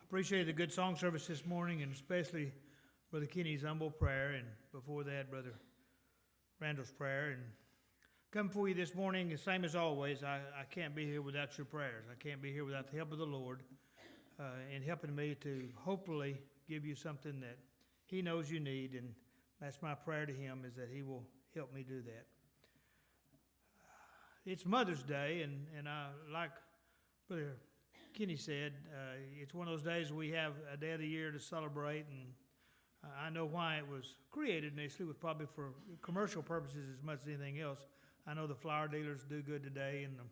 Appreciate the good song service this morning, and especially Brother Kenny's humble prayer, and before that, Brother Randall's prayer. And come for you this morning, the same as always. I can't be here without your prayers. I can't be here without the help of the Lord in helping me to hopefully give you something that He knows you need, and that's my prayer to Him, is that He will help me do that. It's Mother's Day, and I, like Brother Kenny said, it's one of those days we have a day of the year to celebrate, and I know why it was created initially. It was probably for commercial purposes as much as anything else. I know the flower dealers do good today, and the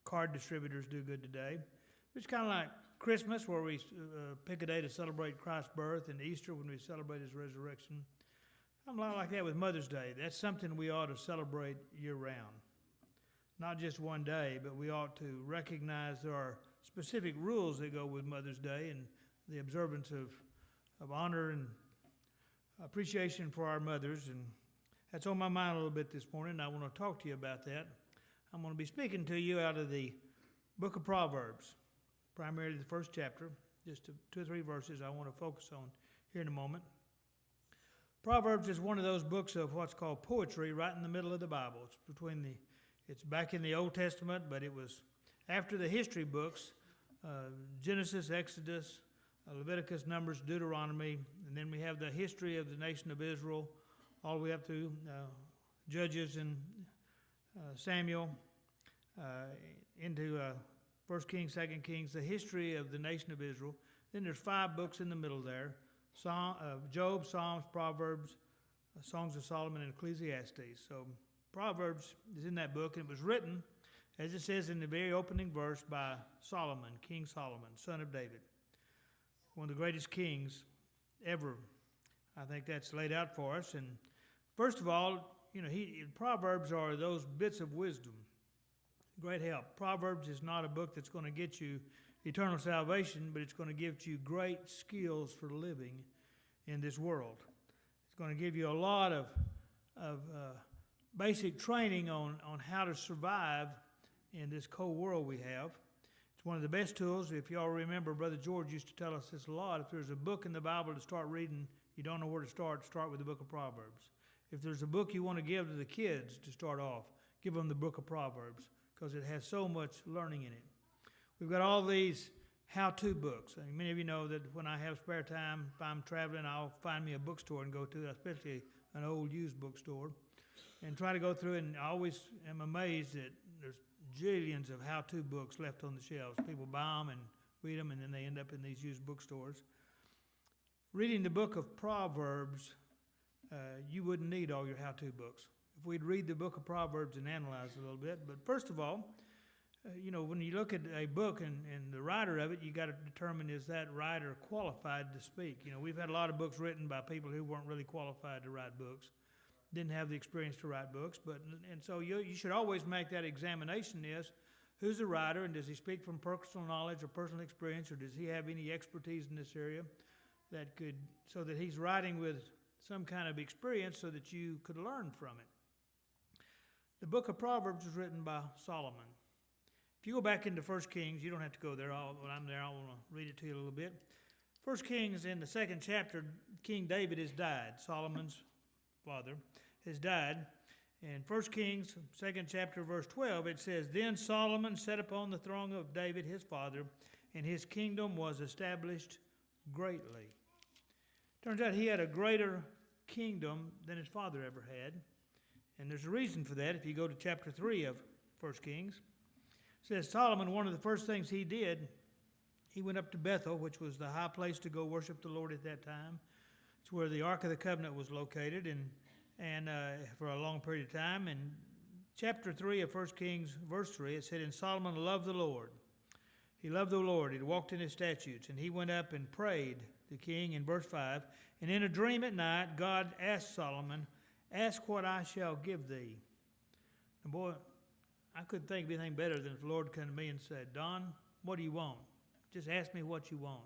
card distributors do good today. It's kind of like Christmas, where we pick a day to celebrate Christ's birth, and Easter when we celebrate His resurrection. I'm a lot like that with Mother's Day. That's something we ought to celebrate year-round. Not just one day, but we ought to recognize there are specific rules that go with Mother's Day and the observance of honor and appreciation for our mothers. And that's on my mind a little bit this morning, and I want to talk to you about that. I'm going to be speaking to you out of the book of Proverbs, primarily the first chapter, just 2 or 3 verses I want to focus on here in a moment. Proverbs is one of those books of what's called poetry right in the middle of the Bible. It's back in the Old Testament, but it was after the history books, Genesis, Exodus, Leviticus, Numbers, Deuteronomy, and then we have the history of the nation of Israel, all the way up to Judges and Samuel, into 1 Kings, 2 Kings, the history of the nation of Israel. Then there's 5 books in the middle there, Job, Psalms, Proverbs, Songs of Solomon, and Ecclesiastes. So Proverbs is in that book, and it was written, as it says in the very opening verse, by Solomon, King Solomon, son of David, one of the greatest kings ever. I think that's laid out for us. And first of all, Proverbs are those bits of wisdom, great help. Proverbs is not a book that's going to get you eternal salvation, but it's going to give you great skills for living in this world. It's going to give you a lot of basic training on how to survive in this cold world we have. It's one of the best tools. If y'all remember, Brother George used to tell us this a lot. If there's a book in the Bible to start reading, you don't know where to start with the book of Proverbs. If there's a book you want to give to the kids to start off, give them the book of Proverbs, because it has so much learning in it. We've got all these how-to books. I mean, many of you know that when I have spare time, if I'm traveling, I'll find me a bookstore and go to, especially an old used bookstore, and try to go through it. And I always am amazed that there's jillions of how-to books left on the shelves. People buy them and read them, and then they end up in these used bookstores. Reading the book of Proverbs, you wouldn't need all your how-to books. If we'd read the book of Proverbs and analyze it a little bit. But first of all, when you look at a book and the writer of it, you got to determine, is that writer qualified to speak? We've had a lot of books written by people who weren't really qualified to write books, didn't have the experience to write books. And so you should always make that examination is, who's the writer, and does he speak from personal knowledge or personal experience, or does he have any expertise in this area so that he's writing with some kind of experience so that you could learn from it. The book of Proverbs was written by Solomon. If you go back into 1 Kings, you don't have to go there. When I'm there, I want to read it to you a little bit. 1 Kings, in the 2nd chapter, King David has died. Solomon's father has died. In 1 Kings, 2nd chapter, verse 12, it says, Then Solomon sat upon the throne of David his father, and his kingdom was established greatly. Turns out he had a greater kingdom than his father ever had. And there's a reason for that. If you go to chapter 3 of 1 Kings, it says Solomon, one of the first things he did, he went up to Bethel, which was the high place to go worship the Lord at that time. It's where the Ark of the Covenant was located, and for a long period of time. In chapter 3 of 1 Kings, verse 3, it said, And Solomon loved the Lord. He loved the Lord. He walked in his statutes. And he went up and prayed, the king, in verse 5. And in a dream at night, God asked Solomon, Ask what I shall give thee. And boy, I couldn't think of anything better than if the Lord came to me and said, Don, what do you want? Just ask me what you want.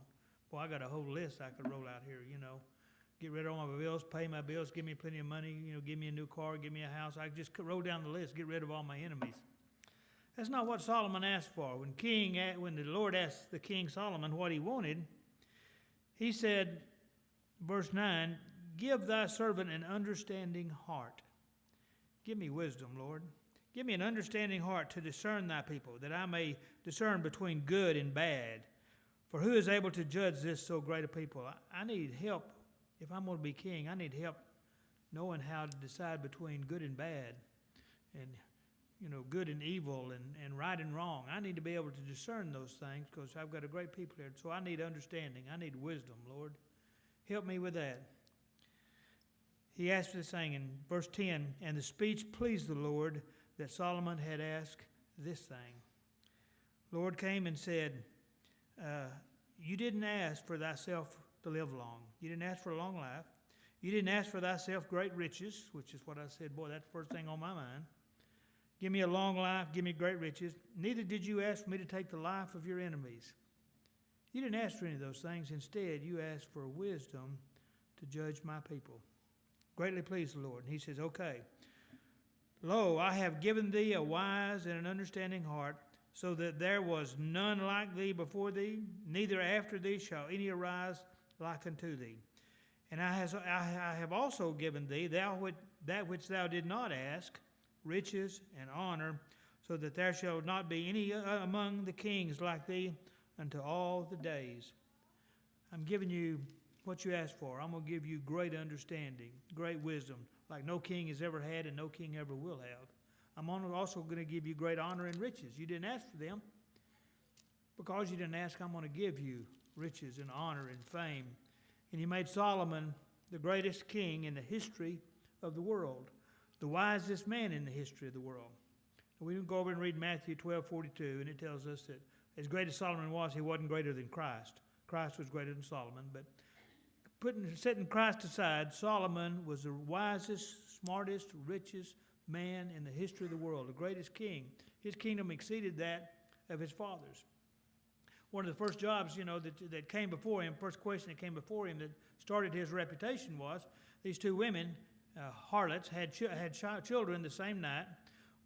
Boy, I got a whole list I could roll out here, Get rid of all my bills, pay my bills, give me plenty of money, give me a new car, give me a house. I just roll down the list, get rid of all my enemies. That's not what Solomon asked for. When the Lord asked the king Solomon what he wanted, He said, verse 9, give thy servant an understanding heart. Give me wisdom, Lord. Give me an understanding heart to discern thy people, that I may discern between good and bad. For who is able to judge this so great a people? I need help. If I'm going to be king, I need help knowing how to decide between good and bad, and good and evil, and right and wrong. I need to be able to discern those things because I've got a great people here. So I need understanding. I need wisdom, Lord. Help me with that. He asked this thing in verse 10, and the speech pleased the Lord that Solomon had asked this thing. Lord came and said, you didn't ask for thyself to live long. You didn't ask for a long life. You didn't ask for thyself great riches, which is what I said. Boy, that's the first thing on my mind. Give me a long life. Give me great riches. Neither did you ask for me to take the life of your enemies. You didn't ask for any of those things. Instead, you asked for wisdom to judge my people. Greatly pleased the Lord. And he says, okay. Lo, I have given thee a wise and an understanding heart, so that there was none like thee before thee, neither after thee shall any arise like unto thee. And I have also given thee that which thou did not ask, riches and honor, so that there shall not be any among the kings like thee unto all the days. I'm giving you what you asked for. I'm going to give you great understanding, great wisdom, like no king has ever had and no king ever will have. I'm also going to give you great honor and riches. You didn't ask for them. Because you didn't ask, I'm going to give you riches and honor and fame. And he made Solomon the greatest king in the history of the world, the wisest man in the history of the world. We can go over and read Matthew 12:42, and it tells us that as great as Solomon was, he wasn't greater than Christ. Christ was greater than Solomon, but setting Christ aside, Solomon was the wisest, smartest, richest man in the history of the world, the greatest king. His kingdom exceeded that of his father's. One of the first jobs, that came before him, first question that came before him that started his reputation was these two women, harlots, had children the same night.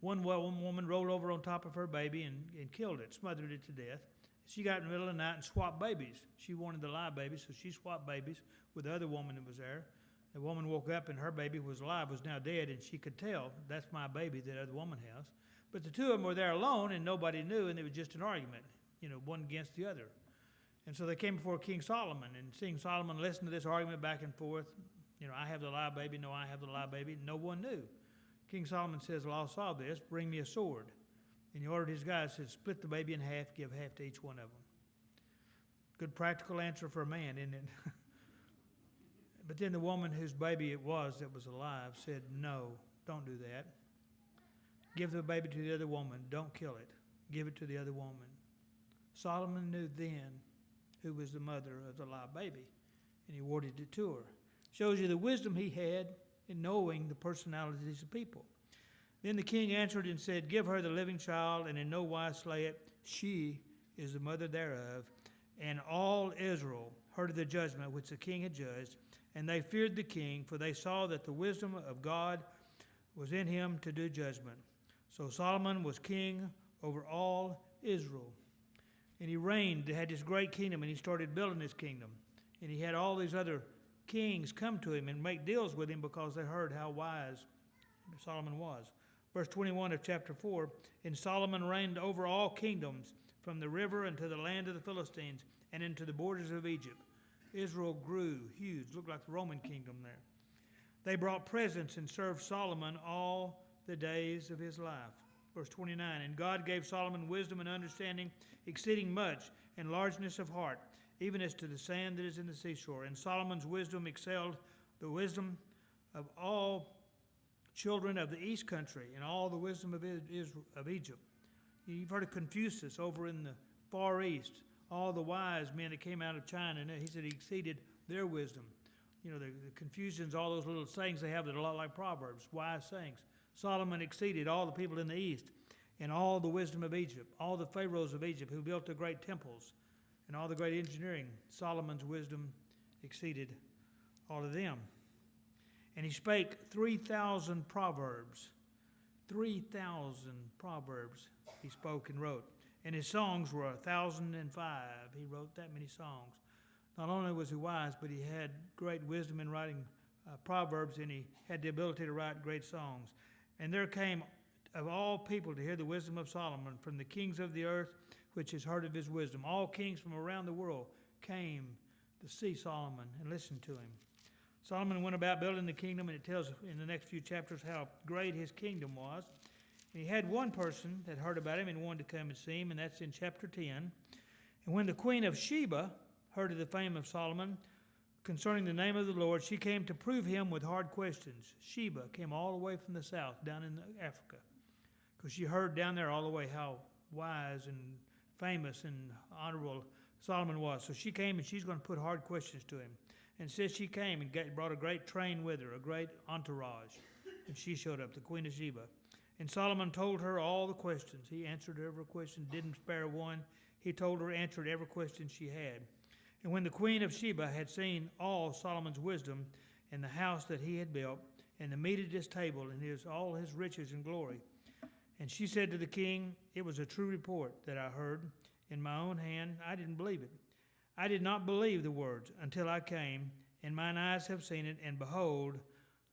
One woman rolled over on top of her baby and killed it, smothered it to death. She got in the middle of the night and swapped babies. She wanted the live baby, so she swapped babies with the other woman that was there. The woman woke up and her baby was alive, was now dead, and she could tell, that's my baby that other woman has. But the two of them were there alone, and nobody knew, and it was just an argument, one against the other. And so they came before King Solomon, and seeing Solomon listen to this argument back and forth, I have the live baby, no, I have the live baby, no one knew. King Solomon says, well, I'll solve this, bring me a sword. And he ordered his guys, said, split the baby in half, give half to each one of them. Good practical answer for a man, isn't it? But then the woman whose baby it was that was alive said, no, don't do that. Give the baby to the other woman. Don't kill it. Give it to the other woman. Solomon knew then who was the mother of the live baby, and he awarded it to her. Shows you the wisdom he had in knowing the personalities of people. Then the king answered and said, give her the living child, and in no wise slay it. She is the mother thereof. And all Israel heard of the judgment which the king had judged, and they feared the king, for they saw that the wisdom of God was in him to do judgment. So Solomon was king over all Israel. And he reigned, had this great kingdom, and he started building his kingdom. And he had all these other kings come to him and make deals with him because they heard how wise Solomon was. Verse 21 of chapter 4, and Solomon reigned over all kingdoms, from the river unto the land of the Philistines, and into the borders of Egypt. Israel grew huge, looked like the Roman kingdom there. They brought presents and served Solomon all the days of his life. Verse 29, and God gave Solomon wisdom and understanding, exceeding much, and largeness of heart, even as to the sand that is in the seashore. And Solomon's wisdom excelled the wisdom of all children of the east country, and all the wisdom of Egypt. You've heard of Confucius over in the Far East, all the wise men that came out of China, and he said he exceeded their wisdom. The Confucians, all those little sayings they have that are a lot like Proverbs, wise sayings. Solomon exceeded all the people in the east, and all the wisdom of Egypt, all the pharaohs of Egypt who built the great temples, and all the great engineering. Solomon's wisdom exceeded all of them. And he spake 3,000 proverbs. 3,000 proverbs he spoke and wrote. And his songs were 1,005. He wrote that many songs. Not only was he wise, but he had great wisdom in writing proverbs, and he had the ability to write great songs. And there came of all people to hear the wisdom of Solomon, from the kings of the earth, which has heard of his wisdom. All kings from around the world came to see Solomon and listen to him. Solomon went about building the kingdom, and it tells in the next few chapters how great his kingdom was. And he had one person that heard about him and wanted to come and see him, and that's in chapter 10. And when the queen of Sheba heard of the fame of Solomon concerning the name of the Lord, she came to prove him with hard questions. Sheba came all the way from the south, down in Africa, because she heard down there all the way how wise and famous and honorable Solomon was. So she came, and she's going to put hard questions to him. And says she came and brought a great train with her, a great entourage. And she showed up, the queen of Sheba. And Solomon told her all the questions. He answered every question, didn't spare one. He told her, answered every question she had. And when the queen of Sheba had seen all Solomon's wisdom and the house that he had built, and the meat at his table, and all his riches and glory, and she said to the king, it was a true report that I heard in my own hand. I didn't believe it. I did not believe the words until I came, and mine eyes have seen it, and behold,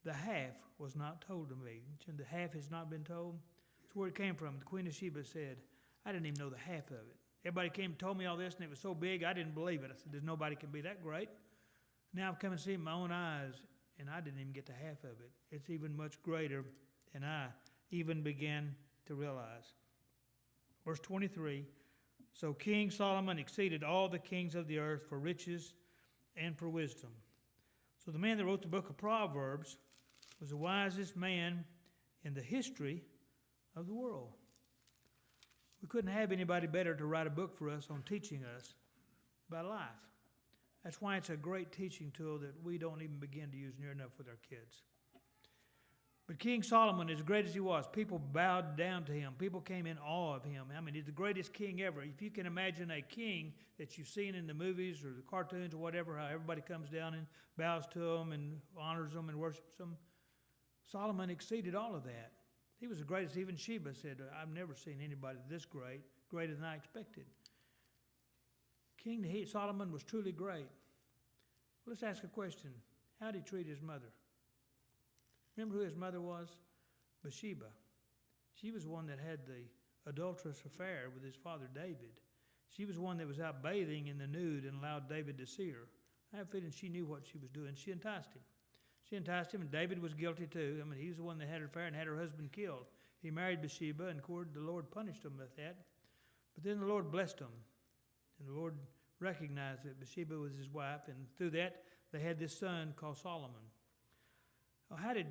the half was not told to me. And the half has not been told. That's where it came from. The queen of Sheba said, I didn't even know the half of it. Everybody came and told me all this, and it was so big, I didn't believe it. I said, there's nobody can be that great. Now I've come and seen it with my own eyes, and I didn't even get the half of it. It's even much greater than I even began to realize. Verse 23, so King Solomon exceeded all the kings of the earth for riches and for wisdom. So the man that wrote the book of Proverbs was the wisest man in the history of the world. We couldn't have anybody better to write a book for us on teaching us about life. That's why it's a great teaching tool that we don't even begin to use near enough with our kids. But King Solomon, as great as he was, people bowed down to him. People came in awe of him. I mean, he's the greatest king ever. If you can imagine a king that you've seen in the movies or the cartoons or whatever, how everybody comes down and bows to him and honors them and worships them, Solomon exceeded all of that. He was the greatest. Even Sheba said, I've never seen anybody this great, greater than I expected. King Solomon was truly great. Let's ask a question. How did he treat his mother? Remember who his mother was? Bathsheba. She was the one that had the adulterous affair with his father David. She was the one that was out bathing in the nude and allowed David to see her. I have a feeling she knew what she was doing. She enticed him. She enticed him, and David was guilty too. I mean, he was the one that had her affair and had her husband killed. He married Bathsheba, and the Lord punished him with that. But then the Lord blessed him, and the Lord recognized that Bathsheba was his wife, and through that they had this son called Solomon. Well, how did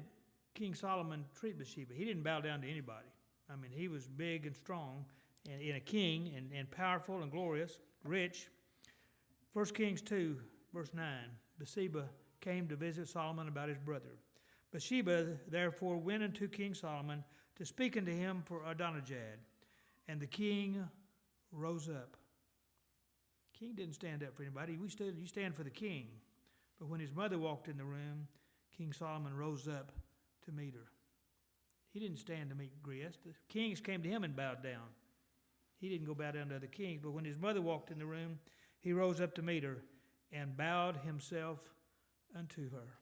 King Solomon treat Bathsheba? He didn't bow down to anybody. I mean, he was big and strong and a king and powerful and glorious, rich. 1 Kings 2, verse 9, Bathsheba came to visit Solomon about his brother. Bathsheba therefore went unto King Solomon to speak unto him for Adonijah. And the king rose up. King didn't stand up for anybody. You stand for the king. But when his mother walked in the room, King Solomon rose up to meet her. He didn't stand to meet Grace. The kings came to him and bowed down. He didn't go bow down to other kings. But when his mother walked in the room, he rose up to meet her and bowed himself unto her.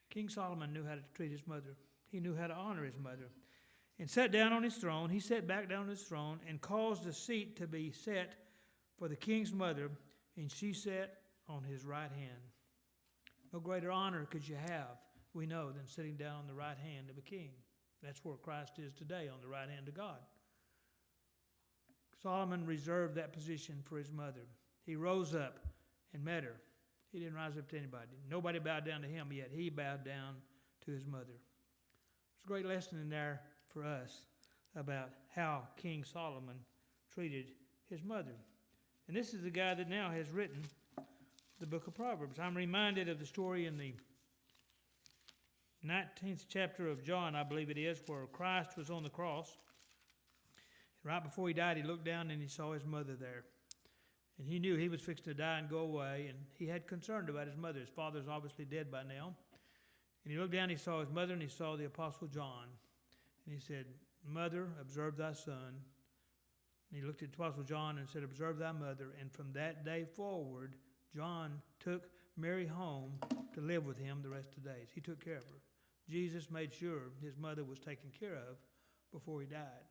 King Solomon knew how to treat his mother. He knew how to honor his mother. And sat down on his throne. He sat back down on his throne and caused a seat to be set for the king's mother, and she sat on his right hand. No greater honor could you have, we know, than sitting down on the right hand of a king. That's where Christ is today, on the right hand of God. Solomon reserved that position for his mother. He rose up and met her. He didn't rise up to anybody. Nobody bowed down to him, yet he bowed down to his mother. There's a great lesson in there for us about how King Solomon treated his mother. And this is the guy that now has written the book of Proverbs. I'm reminded of the story in the 19th chapter of John, I believe it is, where Christ was on the cross. Right before he died, he looked down and he saw his mother there. And he knew he was fixed to die and go away, and he had concern about his mother. His father's obviously dead by now. And he looked down, he saw his mother, and he saw the Apostle John. And he said, Mother, observe thy son. And he looked at the Apostle John and said, observe thy mother. And from that day forward, John took Mary home to live with him the rest of the days. He took care of her. Jesus made sure his mother was taken care of before he died.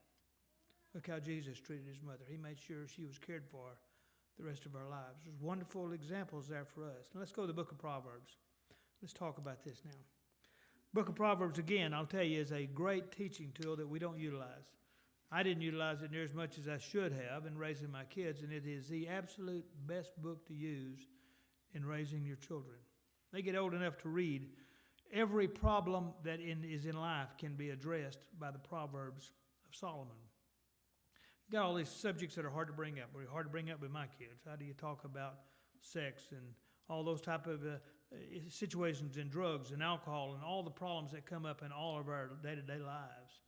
Look how Jesus treated his mother. He made sure she was cared for the rest of our lives. There's wonderful examples there for us. Now let's go to the book of Proverbs. Let's talk about this now. Book of Proverbs, again, I'll tell you, is a great teaching tool that we don't utilize. I didn't utilize it near as much as I should have in raising my kids, and it is the absolute best book to use in raising your children. They get old enough to read. Every problem that is in life can be addressed by the Proverbs of Solomon. You've got all these subjects that are hard to bring up. Hard to bring up with my kids. How do you talk about sex and all those type of situations and drugs and alcohol and all the problems that come up in all of our day-to-day lives?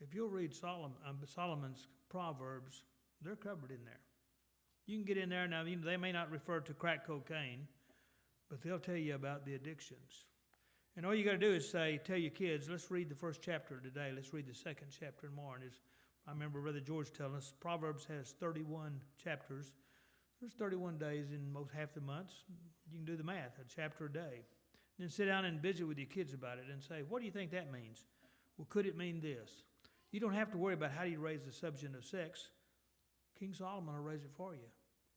If you'll read Solomon's Proverbs, they're covered in there. You can get in there now. They may not refer to crack cocaine, but they'll tell you about the addictions. And all you got to do is tell your kids, let's read the first chapter today. Let's read the second chapter tomorrow. And I remember Brother George telling us, Proverbs has 31 chapters. There's 31 days in most half the months. You can do the math, a chapter a day. Then sit down and visit with your kids about it and say, what do you think that means? Well, could it mean this? You don't have to worry about how do you raise the subject of sex. King Solomon will raise it for you.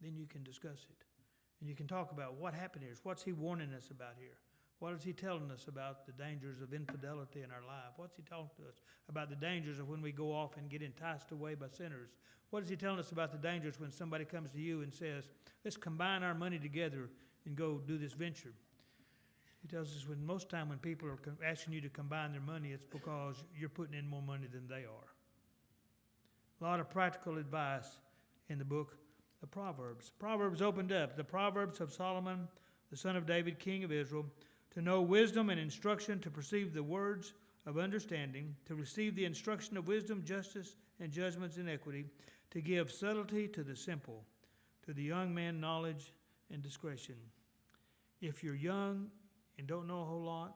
Then you can discuss it. And you can talk about what happened here. What's he warning us about here? What is he telling us about the dangers of infidelity in our life? What's he talking to us about the dangers of when we go off and get enticed away by sinners? What is he telling us about the dangers when somebody comes to you and says, let's combine our money together and go do this venture? He tells us most time when people are asking you to combine their money, it's because you're putting in more money than they are. A lot of practical advice in the book of Proverbs. Proverbs opened up, the Proverbs of Solomon, the son of David, king of Israel, to know wisdom and instruction, to perceive the words of understanding, to receive the instruction of wisdom, justice, and judgments in equity, to give subtlety to the simple, to the young man knowledge and discretion. If you're young and don't know a whole lot,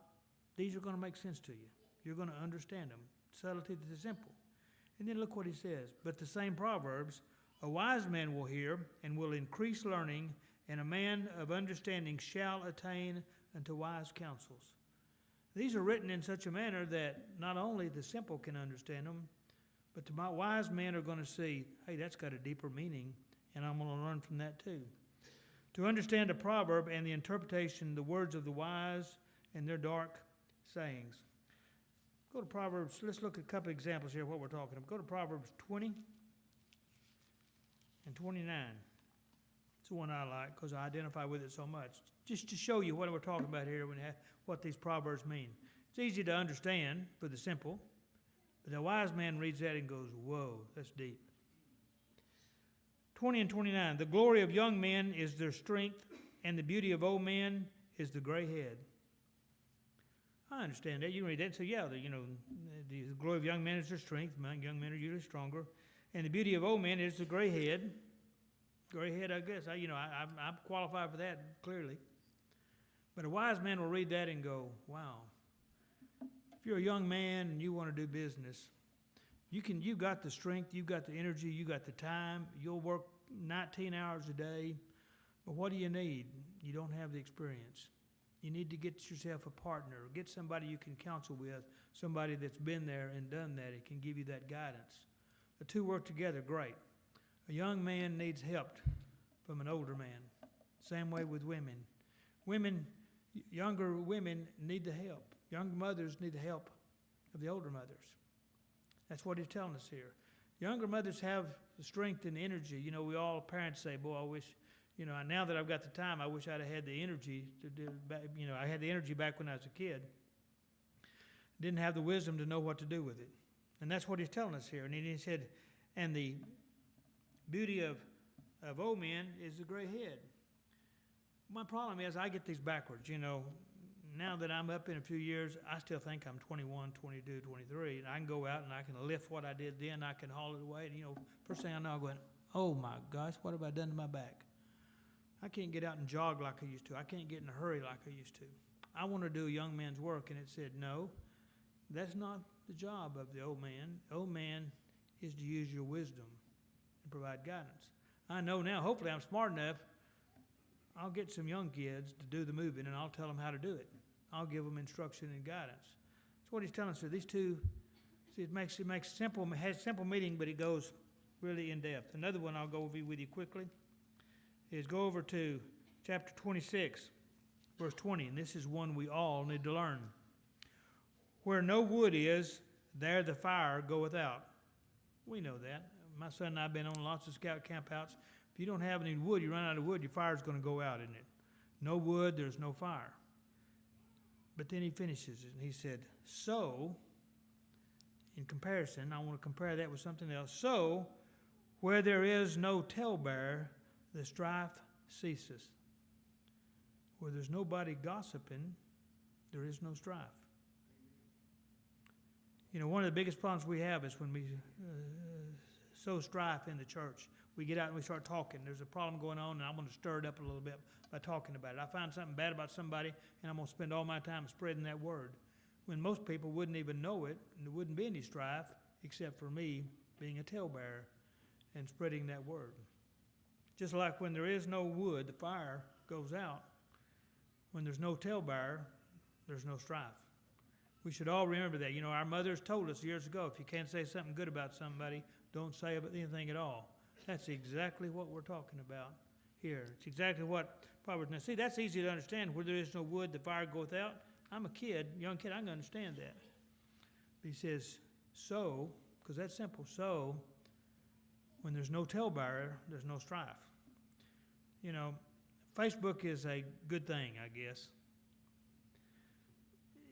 these are going to make sense to you. You're going to understand them. Subtlety to the simple. And then look what he says. But the same Proverbs, a wise man will hear and will increase learning, and a man of understanding shall attain unto wise counsels. These are written in such a manner that not only the simple can understand them, but the wise men are going to see, hey, that's got a deeper meaning, and I'm going to learn from that too. To understand a proverb and the interpretation, the words of the wise and their dark sayings. Go to Proverbs. Let's look at a couple examples here of what we're talking about. Go to Proverbs 20 and 29. It's the one I like because I identify with it so much. Just to show you what we're talking about here, what these proverbs mean. It's easy to understand for the simple, but the wise man reads that and goes, whoa, that's deep. 20 and 29, the glory of young men is their strength, and the beauty of old men is the gray head. I understand that. You can read that and say, yeah, the glory of young men is their strength. Young men are usually stronger. And the beauty of old men is the gray head. Gray head, I guess. I'm qualified for that, clearly. But a wise man will read that and go, wow. If you're a young man and you want to do business, you've got the strength, you've got the energy, you've got the time. You'll work 19 hours a day. But what do you need? You don't have the experience. You need to get yourself a partner. Get somebody you can counsel with, somebody that's been there and done that. It can give you that guidance. The two work together great. A young man needs help from an older man. Same way with women. Younger women need the help. Young mothers need the help of the older mothers. That's what he's telling us here. Younger mothers have the strength and energy. We all parents say, boy, I wish, now that I've got the time, I wish I'd have had the energy to do, I had the energy back when I was a kid. Didn't have the wisdom to know what to do with it. And that's what he's telling us here. And he said, and the beauty of old men is the gray head. My problem is I get these backwards. Now that I'm up in a few years, I still think I'm 21, 22, 23, and I can go out and I can lift what I did then, I can haul it away. And, first thing I know, I'm going, oh my gosh, what have I done to my back? I can't get out and jog like I used to. I can't get in a hurry like I used to. I want to do a young man's work, and it said, no, that's not the job of the old man. Old man is to use your wisdom and provide guidance. I know now, hopefully I'm smart enough, I'll get some young kids to do the moving, and I'll tell them how to do it. I'll give them instruction and guidance. That's what he's telling us here. These two, see, it makes simple, has simple meaning, but it goes really in depth. Another one I'll go over with you quickly is go over to chapter 26, verse 20, and this is one we all need to learn. Where no wood is, there the fire goeth out. We know that. My son and I have been on lots of scout campouts. If you don't have any wood, you run out of wood, your fire's going to go out, isn't it? No wood, there's no fire. But then he finishes it, and he said, so, in comparison, I want to compare that with something else. So, where there is no talebearer, the strife ceases. Where there's nobody gossiping, there is no strife. You know, one of the biggest problems we have is when we sow strife in the church. We get out and we start talking. There's a problem going on, and I'm going to stir it up a little bit by talking about it. I find something bad about somebody, and I'm going to spend all my time spreading that word. When most people wouldn't even know it, and there wouldn't be any strife, except for me being a talebearer and spreading that word. Just like when there is no wood, the fire goes out. When there's no talebearer, there's no strife. We should all remember that. You know, our mothers told us years ago, if you can't say something good about somebody, don't say anything at all. That's exactly what we're talking about here. It's exactly what Proverbs. Now, see, that's easy to understand. Where there is no wood, the fire goeth out. I'm a kid, young kid, I can understand that. But he says, so, because that's simple, so, when there's no talebearer, there's no strife. You know, Facebook is a good thing, I guess.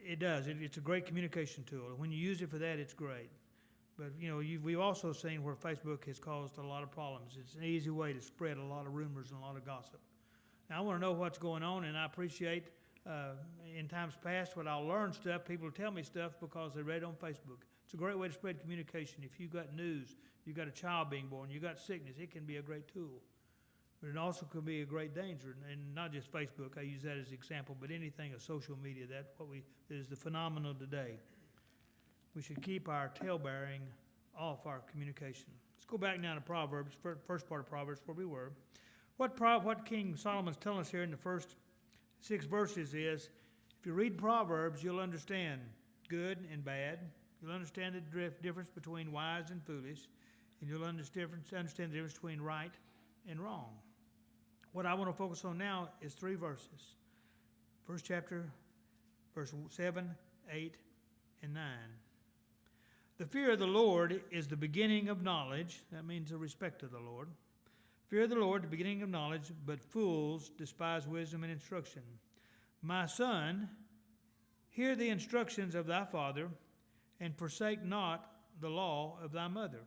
It does. It's a great communication tool. When you use it for that, it's great. But, you know, we've also seen where Facebook has caused a lot of problems. It's an easy way to spread a lot of rumors and a lot of gossip. Now, I want to know what's going on, and I appreciate in times past when I'll learn stuff, people tell me stuff because they read it on Facebook. It's a great way to spread communication. If you've got news, you've got a child being born, you've got sickness, it can be a great tool. But it also could be a great danger, and not just Facebook. I use that as an example, but anything of social media. That is the phenomenon today. We should keep our talebearing off our communication. Let's go back now to Proverbs, first part of Proverbs, where we were. What King Solomon's telling us here in the first 6 verses is, if you read Proverbs, you'll understand good and bad. You'll understand the difference between wise and foolish, and you'll understand the difference between right and wrong. What I want to focus on now is 3 verses. First chapter, verse 7, 8, and 9. The fear of the Lord is the beginning of knowledge. That means the respect of the Lord. Fear of the Lord, the beginning of knowledge, but fools despise wisdom and instruction. My son, hear the instructions of thy father, and forsake not the law of thy mother.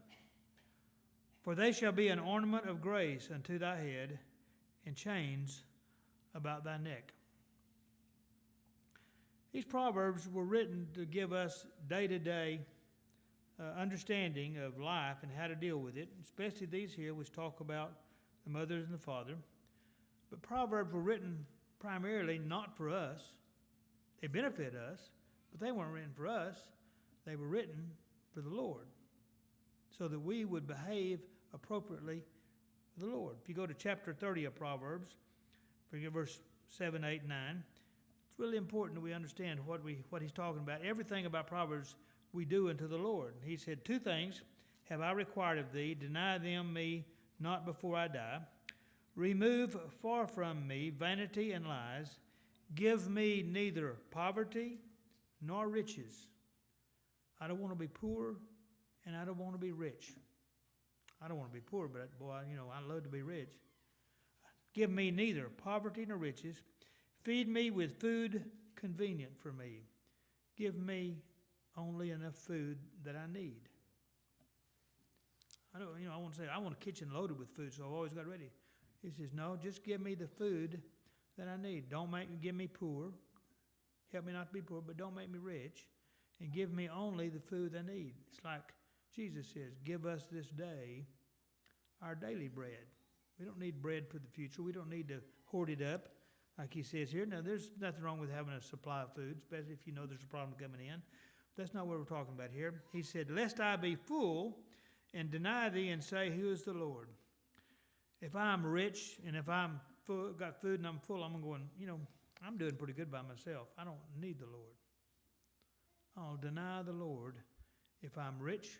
For they shall be an ornament of grace unto thy head, and chains about thy neck. These proverbs were written to give us day-to-day understanding of life and how to deal with it, especially these here, which talk about the mothers and the father. But proverbs were written primarily not for us. They benefit us, but they weren't written for us. They were written for the Lord, so that we would behave appropriately with the Lord. If you go to chapter 30 of Proverbs, verse 7, 8, 9, it's really important that we understand what he's talking about. Everything about Proverbs we do unto the Lord. He said, 2 things have I required of thee, deny them me not before I die. Remove far from me vanity and lies. Give me neither poverty nor riches. I don't want to be poor, and I don't want to be rich. I don't want to be poor, but boy, I love to be rich. Give me neither poverty nor riches. Feed me with food convenient for me. Give me only enough food that I need. I want to say, I want a kitchen loaded with food, so I've always got ready. He says, no, just give me the food that I need. Don't give me poor. Help me not to be poor, but don't make me rich. And give me only the food I need. It's like Jesus says, give us this day our daily bread. We don't need bread for the future. We don't need to hoard it up, like he says here. Now, there's nothing wrong with having a supply of food, especially if you know there's a problem coming in. That's not what we're talking about here. He said, lest I be full and deny thee and say, Who is the Lord? If I'm rich and if I'm full, got food and I'm full, I'm going, I'm doing pretty good by myself. I don't need the Lord. I'll deny the Lord if I'm rich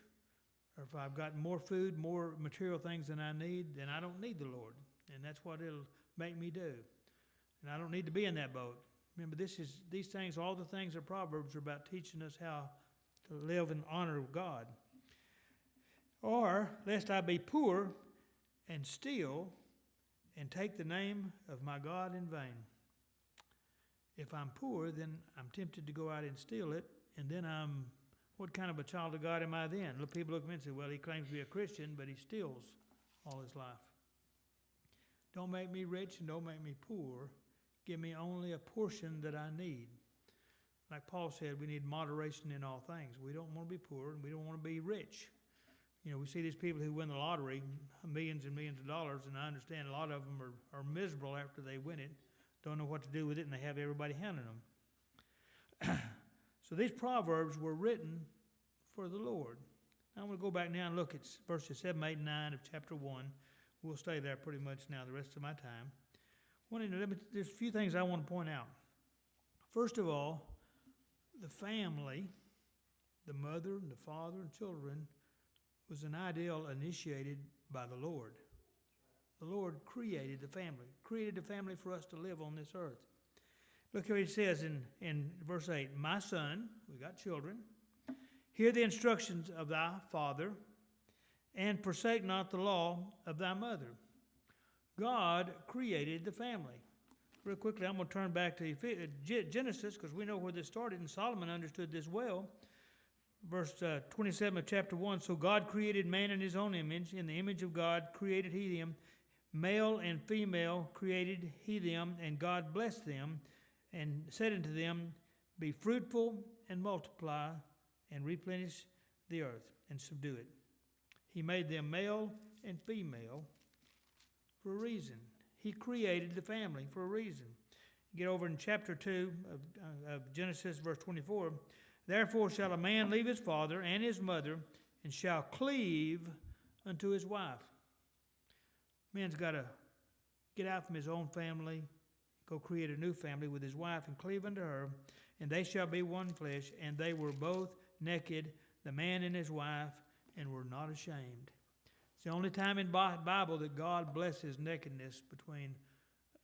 or if I've got more food, more material things than I need, then I don't need the Lord. And that's what it'll make me do. And I don't need to be in that boat. Remember, these things, all the things of Proverbs are about teaching us how to live in honor of God. Or, lest I be poor and steal and take the name of my God in vain. If I'm poor, then I'm tempted to go out and steal it, and then what kind of a child of God am I then? People look at me and say, well, he claims to be a Christian, but he steals all his life. Don't make me rich and don't make me poor. Give me only a portion that I need. Like Paul said, we need moderation in all things. We don't want to be poor and we don't want to be rich. We see these people who win the lottery, millions and millions of dollars, and I understand a lot of them are miserable after they win it, don't know what to do with it, and they have everybody hounding them. So these Proverbs were written for the Lord. Now I'm going to go back now and look at verses 7, 8, and 9 of chapter 1. We'll stay there pretty much now the rest of my time. There's a few things I want to point out. First of all, the family, the mother and the father and children, was an ideal initiated by the Lord. The Lord created the family for us to live on this earth. Look here, he says in verse 8, My son, we got children, hear the instructions of thy father, and forsake not the law of thy mother. God created the family. Real quickly, I'm going to turn back to Genesis, because we know where this started, and Solomon understood this well. Verse 27 of chapter 1, So God created man in his own image. In the image of God created he them. Male and female created he them, and God blessed them, and said unto them, Be fruitful and multiply, and replenish the earth, and subdue it. He made them male and female for a reason. He created the family for a reason. Get over in chapter 2 of Genesis, verse 24. Therefore shall a man leave his father and his mother, and shall cleave unto his wife. Man's got to get out from his own family, go create a new family with his wife, and cleave unto her, and they shall be one flesh. And they were both naked, the man and his wife, and were not ashamed. It's the only time in the Bible that God blesses nakedness between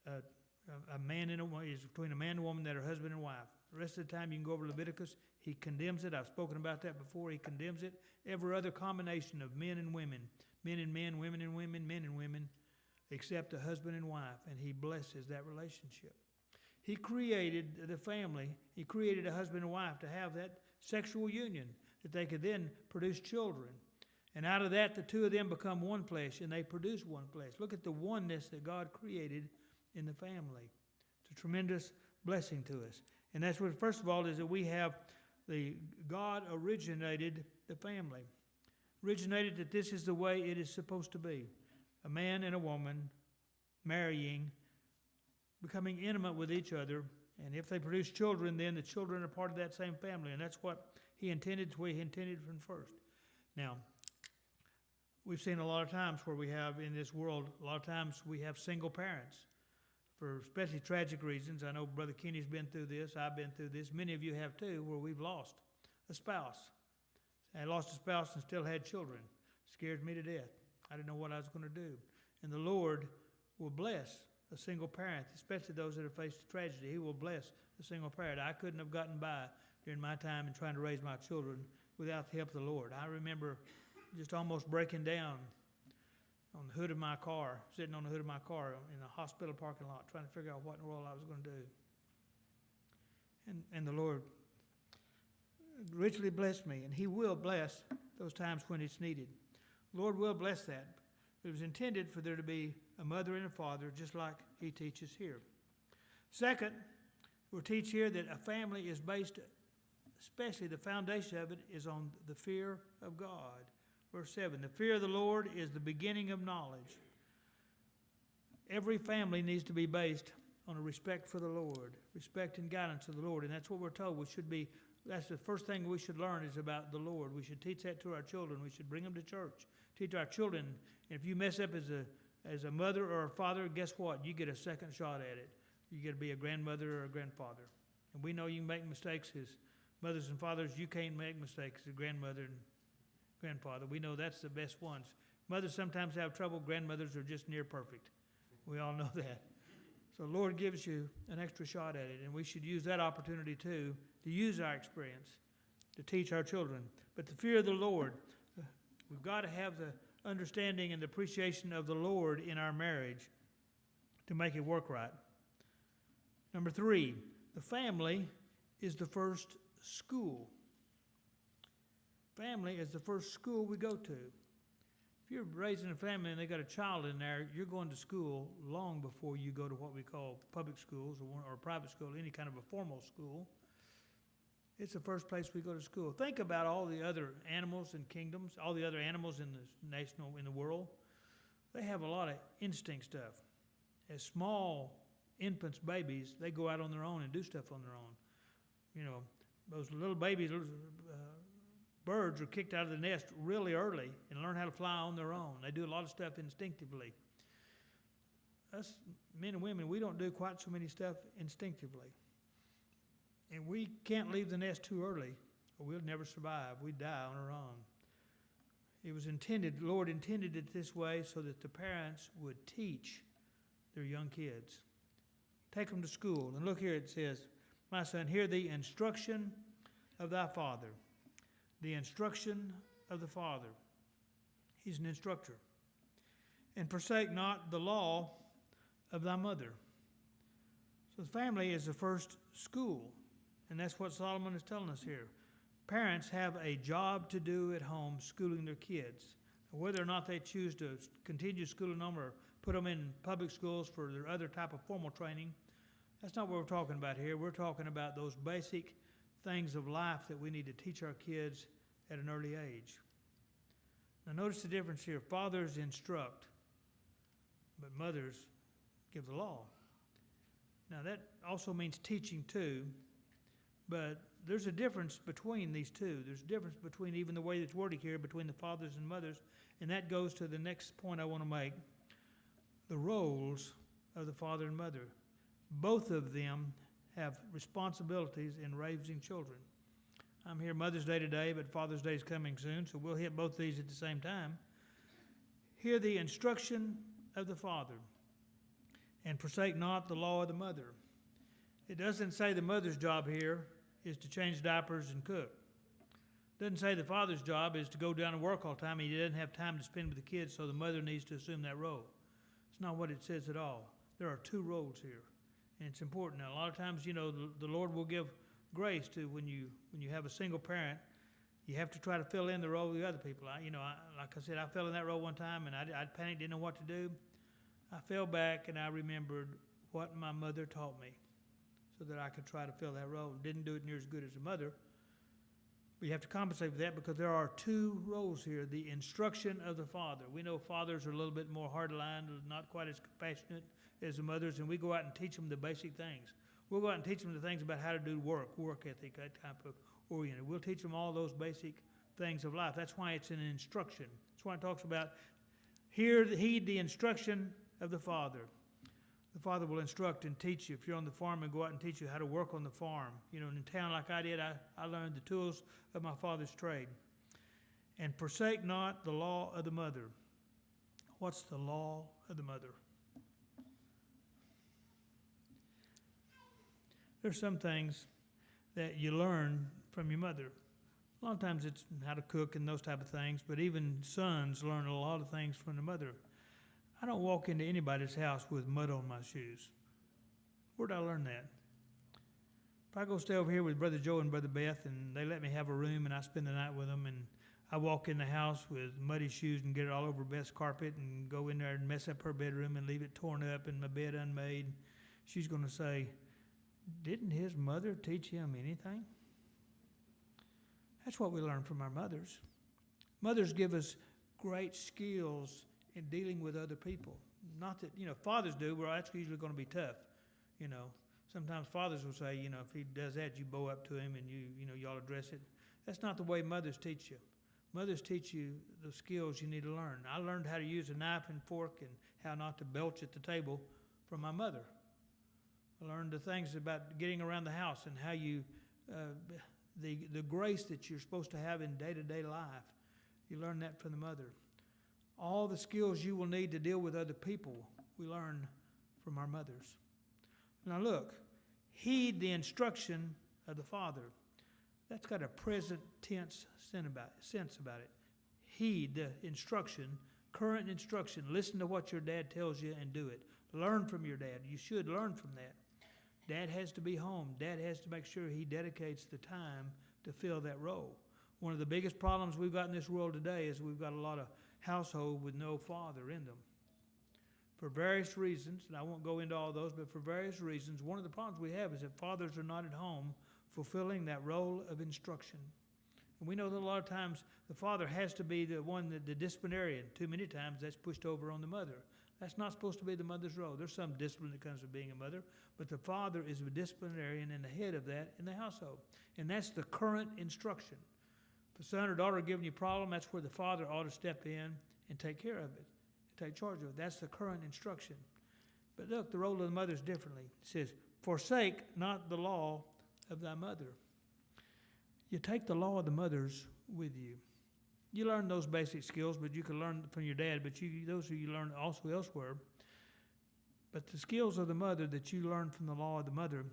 a man and a woman, is between a man and a woman that are husband and wife. The rest of the time you can go over to Leviticus, he condemns it. I've spoken about that before. He condemns it. Every other combination of men and women, men and men, women and women, men and women, except a husband and wife, and he blesses that relationship. He created the family. He created a husband and wife to have that sexual union, that they could then produce children. And out of that, the two of them become one flesh, and they produce one flesh. Look at the oneness that God created in the family. It's a tremendous blessing to us. And that's what, first of all, is that we have God originated the family. Originated that this is the way it is supposed to be. A man and a woman marrying, becoming intimate with each other, and if they produce children, then the children are part of that same family, and that's what he intended from first. Now, we've seen a lot of times where we have in this world, a lot of times we have single parents for especially tragic reasons. I know Brother Kenny's been through this, I've been through this, many of you have too, where we've lost a spouse. I lost a spouse and still had children. It scared me to death. I didn't know what I was going to do. And the Lord will bless a single parent, especially those that have faced tragedy. He will bless a single parent. I couldn't have gotten by during my time in trying to raise my children without the help of the Lord. I remember just almost breaking down on the hood of my car, sitting on the hood of my car in a hospital parking lot, trying to figure out what in the world I was going to do. And the Lord richly blessed me, and he will bless those times when it's needed. The Lord will bless that. But it was intended for there to be a mother and a father, just like he teaches here. Second, we'll teach here that a family is based, especially the foundation of it, is on the fear of God. Verse 7, the fear of the Lord is the beginning of knowledge. Every family needs to be based on a respect for the Lord, respect and guidance of the Lord. And that's what we're told. We should be That's the first thing we should learn is about the Lord. We should teach that to our children. We should bring them to church. Teach our children. If you mess up as a mother or a father, guess what? You get a second shot at it. You get to be a grandmother or a grandfather. And we know you can make mistakes as mothers and fathers. You can't make mistakes as grandmother and grandfather. We know that's the best ones. Mothers sometimes have trouble. Grandmothers are just near perfect. We all know that. So the Lord gives you an extra shot at it, and we should use that opportunity too to use our experience to teach our children. But the fear of the Lord, we've got to have the understanding and the appreciation of the Lord in our marriage to make it work right. Number 3, the family is the first school. Family is the first school we go to. If you're raising a family and they got a child in there, you're going to school long before you go to what we call public schools or private school, any kind of a formal school. It's the first place we go to school. Think about all the other animals and kingdoms, all the other animals in the world. They have a lot of instinct stuff. As small infants, babies, they go out on their own and do stuff on their own. You know, those little babies, birds are kicked out of the nest really early and learn how to fly on their own. They do a lot of stuff instinctively. Us men and women, we don't do quite so many stuff instinctively. And we can't leave the nest too early or we'll never survive. We die on our own. It was intended, the Lord intended it this way so that the parents would teach their young kids. Take them to school. And look here, it says, my son, hear the instruction of thy father. The instruction of the Father. He's an instructor. And forsake not the law of thy mother. So the family is the first school. And that's what Solomon is telling us here. Parents have a job to do at home schooling their kids. Whether or not they choose to continue schooling them or put them in public schools for their other type of formal training, that's not what we're talking about here. We're talking about those basic things of life that we need to teach our kids at an early age. Now notice the difference here. Fathers instruct, but mothers give the law. Now that also means teaching too, but there's a difference between these two. There's a difference between even the way it's worded here between the fathers and mothers, and that goes to the next point I want to make. The roles of the father and mother. Both of them have responsibilities in raising children. I'm here Mother's Day today, but Father's Day is coming soon, so we'll hit both these at the same time. Hear the instruction of the father, and forsake not the law of the mother. It doesn't say the mother's job here is to change diapers and cook. It doesn't say the father's job is to go down and work all the time and he doesn't have time to spend with the kids, so the mother needs to assume that role. It's not what it says at all. There are two roles here. And it's important. Now, a lot of times, you know, the Lord will give grace to when you have a single parent. You have to try to fill in the role of the other people. Like I said, I fell in that role one time, and I panicked, didn't know what to do. I fell back, and I remembered what my mother taught me so that I could try to fill that role. Didn't do it near as good as a mother. But you have to compensate for that because there are two roles here. The instruction of the father. We know fathers are a little bit more hard-lined, not quite as compassionate as the mothers, and we go out and teach them the basic things. We'll go out and teach them the things about how to do work ethic, that type of oriented. We'll teach them all those basic things of life. That's why it's an instruction. That's why it talks about, heed the instruction of the father. The father will instruct and teach you. If you're on the farm, and go out and teach you how to work on the farm. You know, in town like I did, I learned the tools of my father's trade. And forsake not the law of the mother. What's the law of the mother? There's some things that you learn from your mother. A lot of times it's how to cook and those type of things, but even sons learn a lot of things from the mother. I don't walk into anybody's house with mud on my shoes. Where did I learn that? If I go stay over here with Brother Joe and Brother Beth and they let me have a room and I spend the night with them, and I walk in the house with muddy shoes and get it all over Beth's carpet and go in there and mess up her bedroom and leave it torn up and my bed unmade, she's going to say, didn't his mother teach him anything? That's what we learn from our mothers. Mothers give us great skills in dealing with other people. Not that, fathers do, well, that's usually going to be tough. Sometimes fathers will say, if he does that, you bow up to him and y'all address it. That's not the way mothers teach you. Mothers teach you the skills you need to learn. I learned how to use a knife and fork and how not to belch at the table from my mother. I learned the things about getting around the house and how you, the grace that you're supposed to have in day-to-day life. You learn that from the mother. All the skills you will need to deal with other people, we learn from our mothers. Now look, heed the instruction of the Father. That's got a present tense sense about it. Heed the instruction, current instruction. Listen to what your dad tells you and do it. Learn from your dad. You should learn from that. Dad has to be home. Dad has to make sure he dedicates the time to fill that role. One of the biggest problems we've got in this world today is we've got a lot of households with no father in them. For various reasons, and I won't go into all those, but for various reasons, one of the problems we have is that fathers are not at home fulfilling that role of instruction. And we know that a lot of times the father has to be the one, the disciplinarian. Too many times that's pushed over on the mother. That's not supposed to be the mother's role. There's some discipline that comes with being a mother, but the father is the disciplinarian and the head of that in the household. And that's the current instruction. If a son or daughter are giving you a problem, that's where the father ought to step in and take care of it, take charge of it. That's the current instruction. But look, the role of the mother is differently. It says, forsake not the law of thy mother. You take the law of the mothers with you. You learn those basic skills, but you can learn from your dad, but those you learn also elsewhere. But the skills of the mother that you learn from the law of the mother,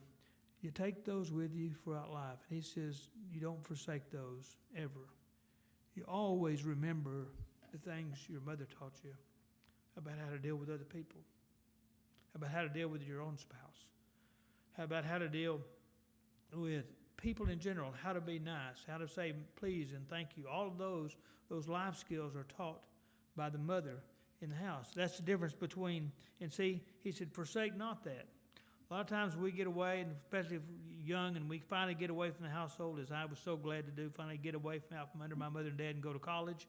you take those with you throughout life. And he says you don't forsake those ever. You always remember the things your mother taught you about how to deal with other people, about how to deal with your own spouse, about how to deal with people in general, how to be nice, how to say please and thank you. All of those life skills are taught by the mother in the house. That's the difference between, and see, he said, forsake not that. A lot of times we get away, and especially if you're young, and we finally get away from the household, as I was so glad to do, finally get away from out from under my mother and dad and go to college.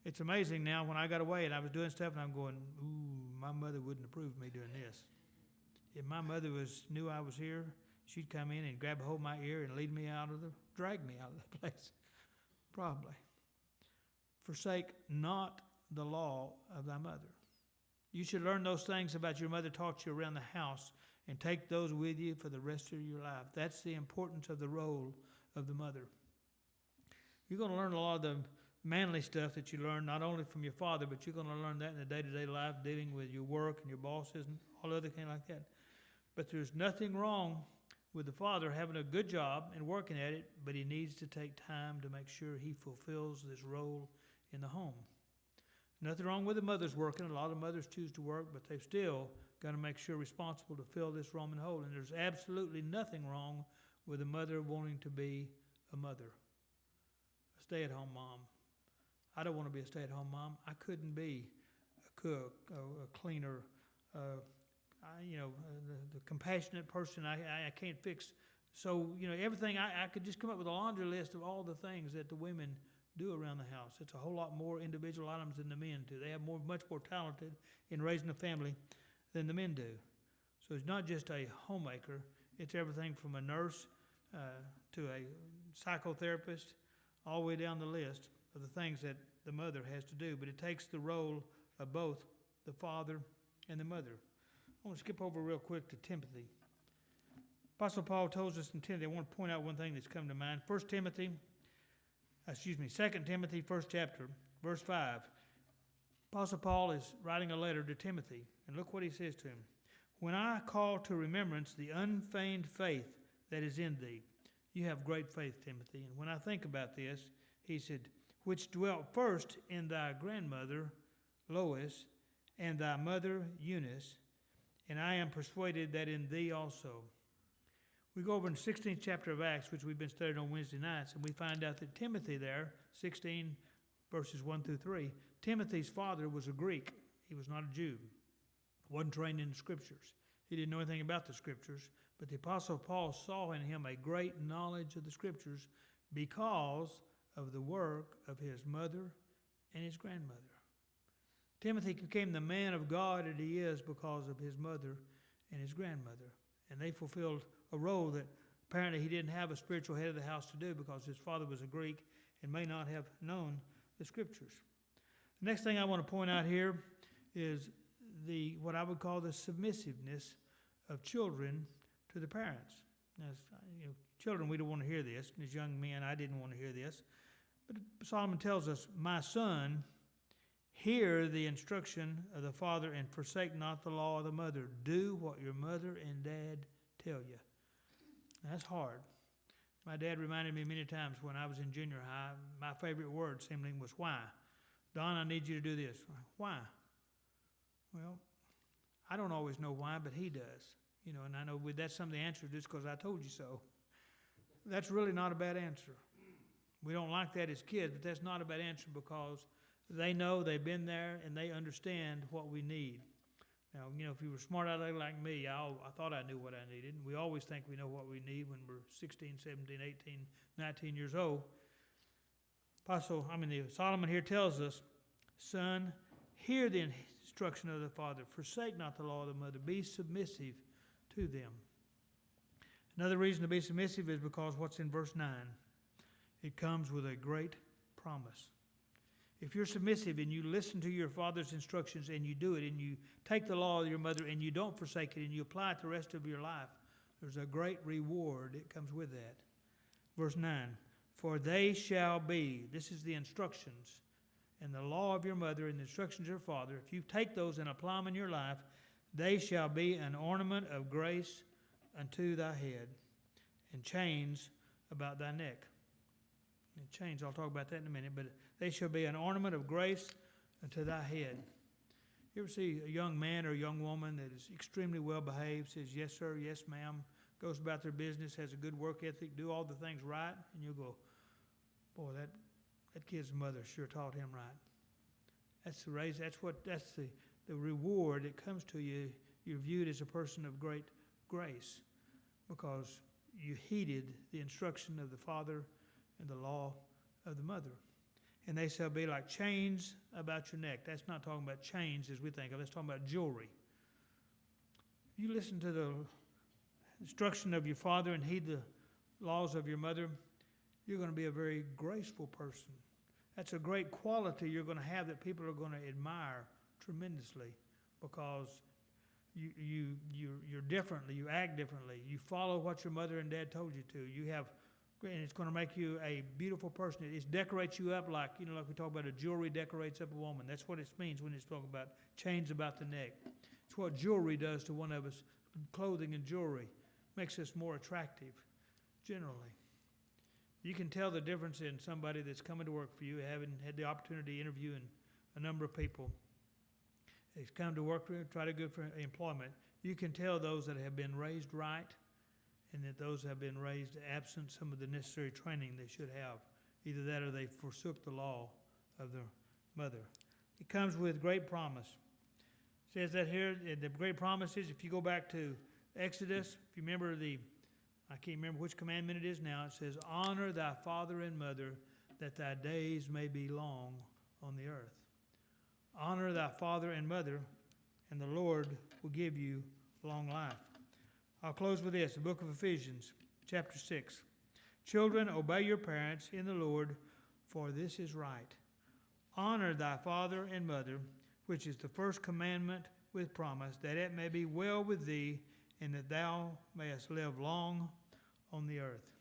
It's amazing now when I got away and I was doing stuff and I'm going, ooh, my mother wouldn't approve of me doing this. If my mother knew I was here, she'd come in and grab a hold of my ear and drag me out of the place. Probably. Forsake not the law of thy mother. You should learn those things about your mother taught you around the house and take those with you for the rest of your life. That's the importance of the role of the mother. You're going to learn a lot of the manly stuff that you learn not only from your father, but you're going to learn that in the day-to-day life, dealing with your work and your bosses and all other things like that. But there's nothing wrong with the father having a good job and working at it, but he needs to take time to make sure he fulfills this role in the home. Nothing wrong with the mothers working. A lot of mothers choose to work, but they've still got to make sure responsible to fill this Roman hole. And there's absolutely nothing wrong with a mother wanting to be a mother, a stay-at-home mom. I don't want to be a stay-at-home mom. I couldn't be a cook, a cleaner, the compassionate person. I can't fix. So, everything, I could just come up with a laundry list of all the things that the women do around the house. It's a whole lot more individual items than the men do. They have much more talented in raising a family than the men do. So it's not just a homemaker. It's everything from a nurse to a psychotherapist, all the way down the list of the things that the mother has to do. But it takes the role of both the father and the mother. I want to skip over real quick to Timothy. Apostle Paul tells us in Timothy, I want to point out one thing that's come to mind. 2 Timothy, 1st chapter, verse 5. Apostle Paul is writing a letter to Timothy, and look what he says to him. When I call to remembrance the unfeigned faith that is in thee. You have great faith, Timothy. And when I think about this, he said, which dwelt first in thy grandmother, Lois, and thy mother, Eunice, and I am persuaded that in thee also. We go over in the 16th chapter of Acts, which we've been studying on Wednesday nights, and we find out that Timothy there, 16 verses 1 through 3, Timothy's father was a Greek. He was not a Jew. Wasn't trained in the Scriptures. He didn't know anything about the Scriptures, but the Apostle Paul saw in him a great knowledge of the Scriptures because of the work of his mother and his grandmother. Timothy became the man of God that he is because of his mother and his grandmother. And they fulfilled a role that apparently he didn't have a spiritual head of the house to do because his father was a Greek and may not have known the Scriptures. The next thing I want to point out here is what I would call the submissiveness of children to the parents. Now, children, we don't want to hear this. And as young men, I didn't want to hear this. But Solomon tells us, "My son, hear the instruction of the father and forsake not the law of the mother. Do what your mother and dad tell you." Now, that's hard. My dad reminded me many times when I was in junior high, my favorite word simply was why. "Don, I need you to do this." Why? Well, I don't always know why, but he does. And I know that's some of the answer just because I told you so. That's really not a bad answer. We don't like that as kids, but that's not a bad answer because they know, they've been there, and they understand what we need. Now, if you were smart aleck like me, I thought I knew what I needed. And we always think we know what we need when we're 16, 17, 18, 19 years old. Solomon here tells us, "Son, hear the instruction of the father. Forsake not the law of the mother. Be submissive to them." Another reason to be submissive is because what's in verse 9. It comes with a great promise. If you're submissive and you listen to your father's instructions and you do it and you take the law of your mother and you don't forsake it and you apply it the rest of your life, there's a great reward that comes with that. Verse 9, "For they shall be," this is the instructions, "and the law of your mother and the instructions of your father, if you take those and apply them in your life, they shall be an ornament of grace unto thy head, and chains about thy neck." And chains, I'll talk about that in a minute, but they shall be an ornament of grace unto thy head. You ever see a young man or a young woman that is extremely well behaved, says yes sir, yes ma'am, goes about their business, has a good work ethic, do all the things right, and you'll go, "Boy, that kid's mother sure taught him right." That's the reward that comes to you. You're viewed as a person of great grace because you heeded the instruction of the father and the law of the mother. "And they shall be like chains about your neck." That's not talking about chains as we think of. That's talking about jewelry. You listen to the instruction of your father and heed the laws of your mother, you're going to be a very graceful person. That's a great quality you're going to have that people are going to admire tremendously because you're differently, you act differently, you follow what your mother and dad told you to. And it's going to make you a beautiful person. It decorates you up like we talk about a jewelry decorates up a woman. That's what it means when it's talking about chains about the neck. It's what jewelry does to one of us. Clothing and jewelry makes us more attractive, generally. You can tell the difference in somebody that's coming to work for you, having had the opportunity to interview a number of people. They've come to work for you, try to go for employment. You can tell those that have been raised right and that those have been raised absent some of the necessary training they should have. Either that or they forsook the law of their mother. It comes with great promise. It says that here, the great promise is, if you go back to Exodus, if you remember I can't remember which commandment it is now, it says, "Honor thy father and mother, that thy days may be long on the earth." Honor thy father and mother, and the Lord will give you long life. I'll close with this, the book of Ephesians, chapter 6. "Children, obey your parents in the Lord, for this is right. Honor thy father and mother, which is the first commandment with promise, that it may be well with thee, and that thou mayest live long on the earth."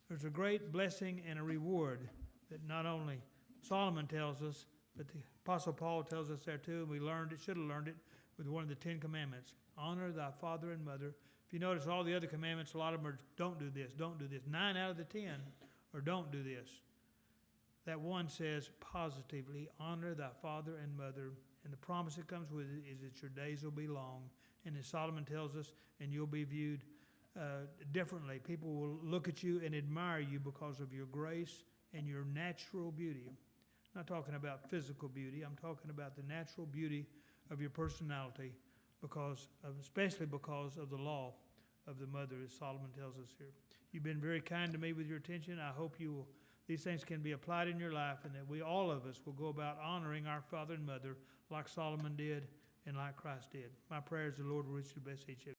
There's a great blessing and a reward that not only Solomon tells us, but the Apostle Paul tells us there too, and we should have learned it with one of the 10 Commandments. Honor thy father and mother. If you notice all the other commandments, a lot of them are don't do this, don't do this. 9 out of the 10 are don't do this. That one says positively, honor thy father and mother, and the promise that comes with it is that your days will be long. And as Solomon tells us, and you'll be viewed differently. People will look at you and admire you because of your grace and your natural beauty. I'm not talking about physical beauty. I'm talking about the natural beauty of your personality, especially because of the law of the mother, as Solomon tells us here. You've been very kind to me with your attention. I hope these things can be applied in your life, and that all of us will go about honoring our father and mother like Solomon did and like Christ did. My prayer is the Lord will richly bless each of you.